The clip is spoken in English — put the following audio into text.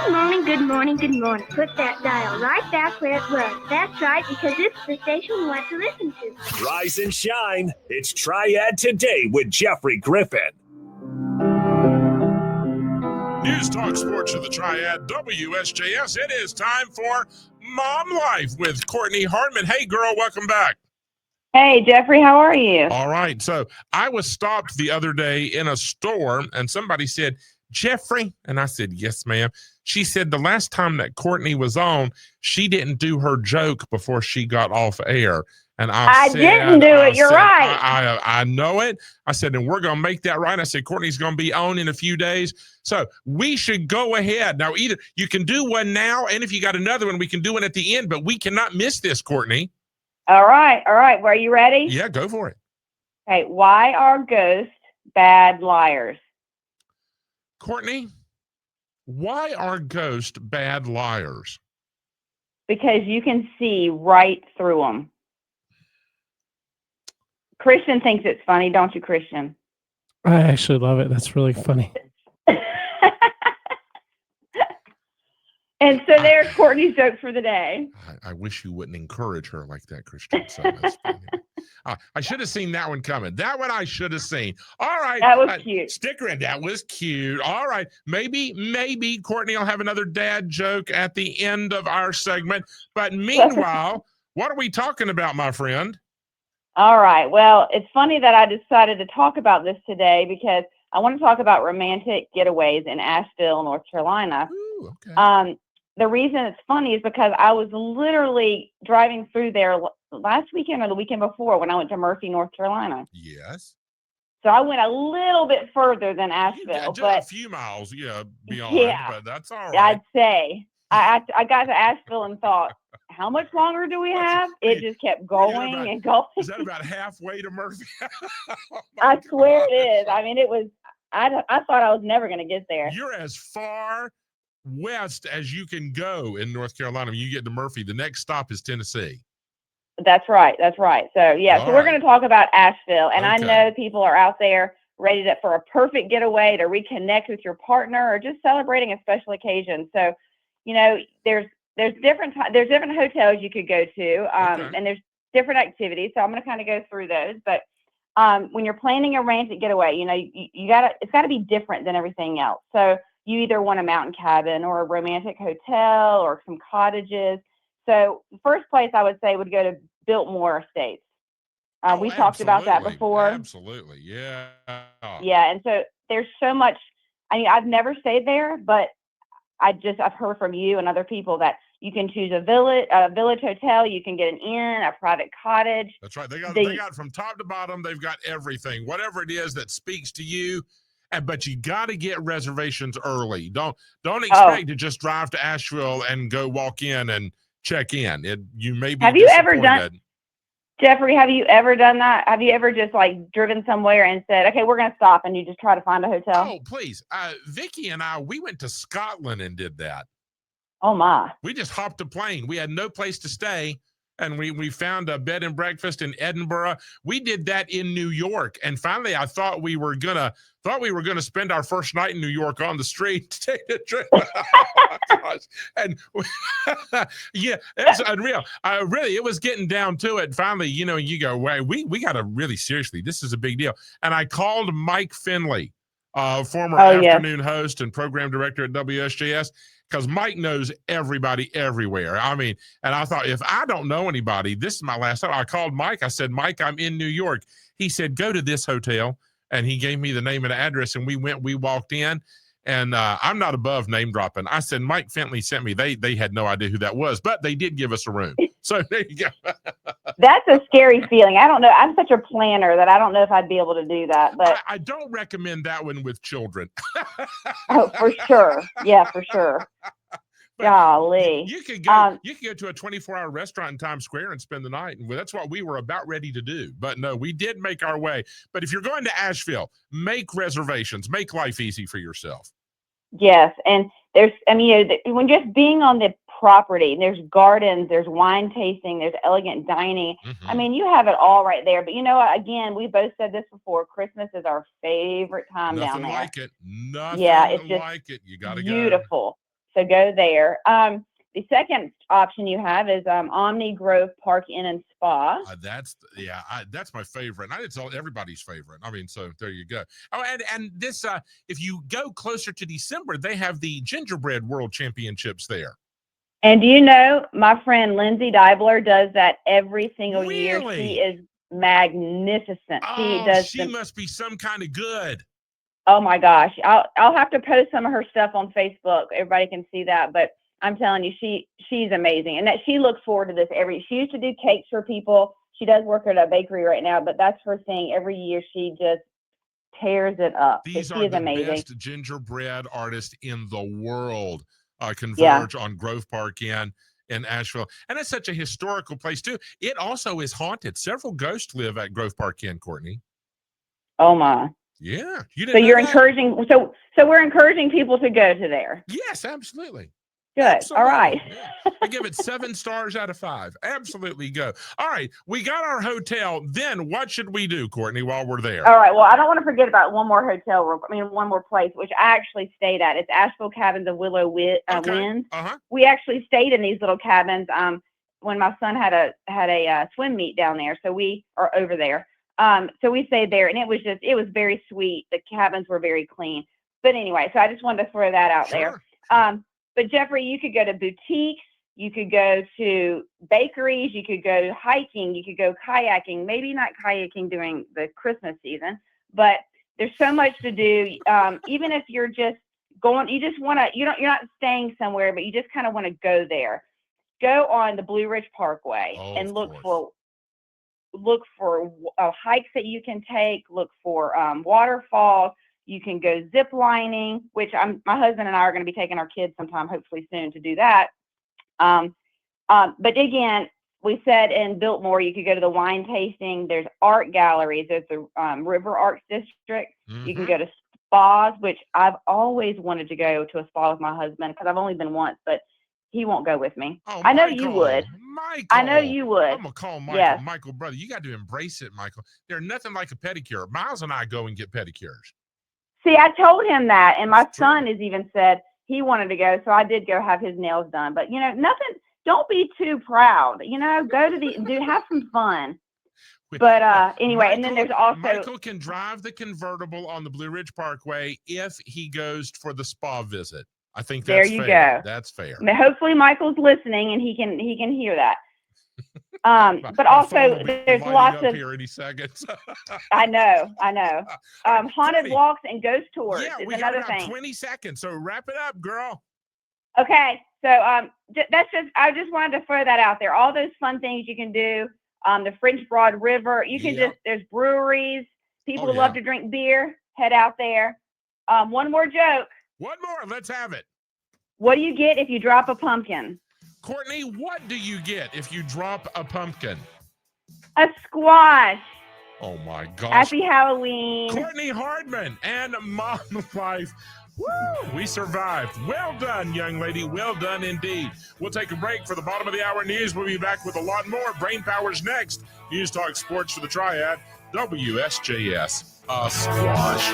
Good morning, good morning, good morning. Put that dial right back where it was. That's right, because it's the station you want to listen to. Rise and shine. It's Triad Today with Jeffrey Griffin. News Talk Sports of the Triad, WSJS. It is time for Mom Life with Courtney Hardman. Hey, girl, welcome back. Hey, Jeffrey, how are you? All right. So I was stopped the other day in a store, and somebody said, Jeffrey, and I said, yes, ma'am. She said the last time that Courtney was on, she didn't do her joke before she got off air. And I said, didn't do it. You're right. I know it. I said, and we're going to make that right. I said, Courtney's going to be on in a few days. So we should go ahead. Now, either you can do one now, and if you got another one, we can do one at the end, but we cannot miss this, Courtney. All right. Well, are you ready? Yeah, go for it. Okay. Why are ghosts bad liars? Courtney, why are ghosts bad liars? Because you can see right through them. Christian thinks it's funny, don't you, Christian? I actually love it. That's really funny. And so there's Courtney's joke for the day. I wish you wouldn't encourage her like that, Christian. So that's funny. I should have seen that one coming. That one I should have seen. All right. That was cute. Sticker in. That was cute. All right. Maybe Courtney will have another dad joke at the end of our segment. But meanwhile, what are we talking about, my friend? All right. Well, it's funny that I decided to talk about this today because I want to talk about romantic getaways in Asheville, North Carolina. Ooh, okay. The reason it's funny is because I was literally driving through there last weekend or the weekend before when I went to Murphy, North Carolina. Yes. So I went a little bit further than Asheville. Just a few miles, beyond, but that's all right. I'd say. I got to Asheville and thought, how much longer do we have? It just kept going and going. Is that about halfway to Murphy? I swear it is. I mean, it was, I thought I was never going to get there. You're as far west as you can go in North Carolina. When you get to Murphy, the next stop is Tennessee. That's right. So yeah, All so we're going to talk about Asheville. And I Okay. know people are out there ready for a perfect getaway to reconnect with your partner or just celebrating a special occasion. So, there's different hotels you could go to, and there's different activities. So I'm going to kind of go through those. But when you're planning a romantic getaway, it's got to be different than everything else. So you either want a mountain cabin or a romantic hotel or some cottages. So the first place I would say would go to Biltmore Estates. We talked about that before. Absolutely. Yeah. Yeah. And so there's so much. I mean, I've never stayed there, but I've heard from you and other people that you can choose a village hotel. You can get an inn, a private cottage. That's right. They got from top to bottom. They've got everything, whatever it is that speaks to you. But you got to get reservations early. Don't expect to just drive to Asheville and go walk in and check in. You may be. Have you ever done, Jeffrey? Have you ever done that? Have you ever just driven somewhere and said, "Okay, we're going to stop," and you just try to find a hotel? Oh, please, Vicky and we went to Scotland and did that. Oh my! We just hopped a plane. We had no place to stay. And we found a bed and breakfast in Edinburgh. We did that in New York. And finally, I thought we were gonna spend our first night in New York on the street to take a trip. And yeah, it's unreal. Really, it was getting down to it. Finally, you go, wait, we got to really seriously. This is a big deal. And I called Mike Finley, former afternoon host and program director at WSJS. Because Mike knows everybody everywhere. I mean, and I thought, if I don't know anybody, this is my last time. I called Mike. I said, Mike, I'm in New York. He said, go to this hotel. And he gave me the name and address. And we walked in. And I'm not above name dropping. I said, Mike Finley sent me. They had no idea who that was, but they did give us a room. So there you go. That's a scary feeling. I don't know. I'm such a planner that I don't know if I'd be able to do that. But I don't recommend that one with children. Oh, for sure. Yeah, for sure. Golly. You could go. You could go to a 24-hour restaurant in Times Square and spend the night, and that's what we were about ready to do. But no, we did make our way. But if you're going to Asheville, make reservations. Make life easy for yourself. Yes, and when just being on the property, there's gardens, there's wine tasting, there's elegant dining. Mm-hmm. I mean, you have it all right there. But again, we both said this before, Christmas is our favorite time down there. Nothing like it. Nothing it's just like it. You got to go. Beautiful. So go there. The second option you have is Omni Grove Park Inn and Spa. That's my favorite. And it's all everybody's favorite. I mean, so there you go. Oh, and this if you go closer to December, they have the Gingerbread World Championships there. And do you know my friend Lindsay Deibler does that every single year? Really? She is magnificent. Oh, she must be some kind of good. Oh my gosh, I'll have to post some of her stuff on Facebook. Everybody can see that, but I'm telling you, she's amazing, and that she looks forward to this she used to do cakes for people. She does work at a bakery right now, but that's her thing. Every year she just tears it up. These so are the amazing. Best gingerbread artists in the world. Converge on Grove Park Inn in Asheville, and it's such a historical place too. It also is haunted. Several ghosts live at Grove Park Inn, Courtney. Oh my. Yeah. So you're encouraging. So we're encouraging people to go to there. Yes, absolutely. Good. Absolutely. All right. Yeah. I give it 7 stars out of 5. Absolutely go. All right. We got our hotel. Then what should we do, Courtney, while we're there? All right. Well, I don't want to forget about one more one more place, which I actually stayed at. It's Asheville Cabins of Willow Winds. Uh-huh. We actually stayed in these little cabins when my son had a swim meet down there. So we are over there. So we stayed there, and it was very sweet. The cabins were very clean. But anyway, so I just wanted to throw that out there. But Jeffrey, you could go to boutiques, you could go to bakeries, you could go hiking, you could go kayaking. Maybe not kayaking during the Christmas season, but there's so much to do. Even if you're just going, you just want to, you're not staying somewhere, but you just kind of want to go there. Go on the Blue Ridge Parkway and look for hikes that you can take. Look for waterfalls. You can go zip lining, which my husband and I are going to be taking our kids sometime, hopefully soon, to do that. But again, we said in Biltmore, you could go to the wine tasting. There's art galleries. There's the River Arts District. Mm-hmm. You can go to spas, which I've always wanted to go to a spa with my husband because I've only been once, but he won't go with me. Oh, I know you would. Michael. I know you would. I'm going to call Michael. Yes. Michael, brother, you got to embrace it, Michael. There's nothing like a pedicure. Miles and I go and get pedicures. See, I told him that, and my son has even said he wanted to go, so I did go have his nails done. But, nothing, don't be too proud. Go to have some fun. But anyway, and then there's also... Michael can drive the convertible on the Blue Ridge Parkway if he goes for the spa visit. I think that's fair. There you go. That's fair. Hopefully Michael's listening and he can hear that. But also there's lots of here any seconds. I know. Haunted walks and ghost tours is we another got about thing. 20 seconds, so wrap it up, girl. Okay, so I just wanted to throw that out there. All those fun things you can do. The French Broad River. You can there's breweries. People who love to drink beer, head out there. One more joke. One more. Let's have it. What do you get if you drop a pumpkin? Courtney, what do you get if you drop a pumpkin? A squash. Oh my gosh. Happy Halloween. Courtney Hardman and Mom Life. Woo! We survived. Well done, young lady. Well done indeed. We'll take a break for the bottom of the hour news. We'll be back with a lot more. Brain Power's next. News Talk Sports for the Triad. WSJS. A squash.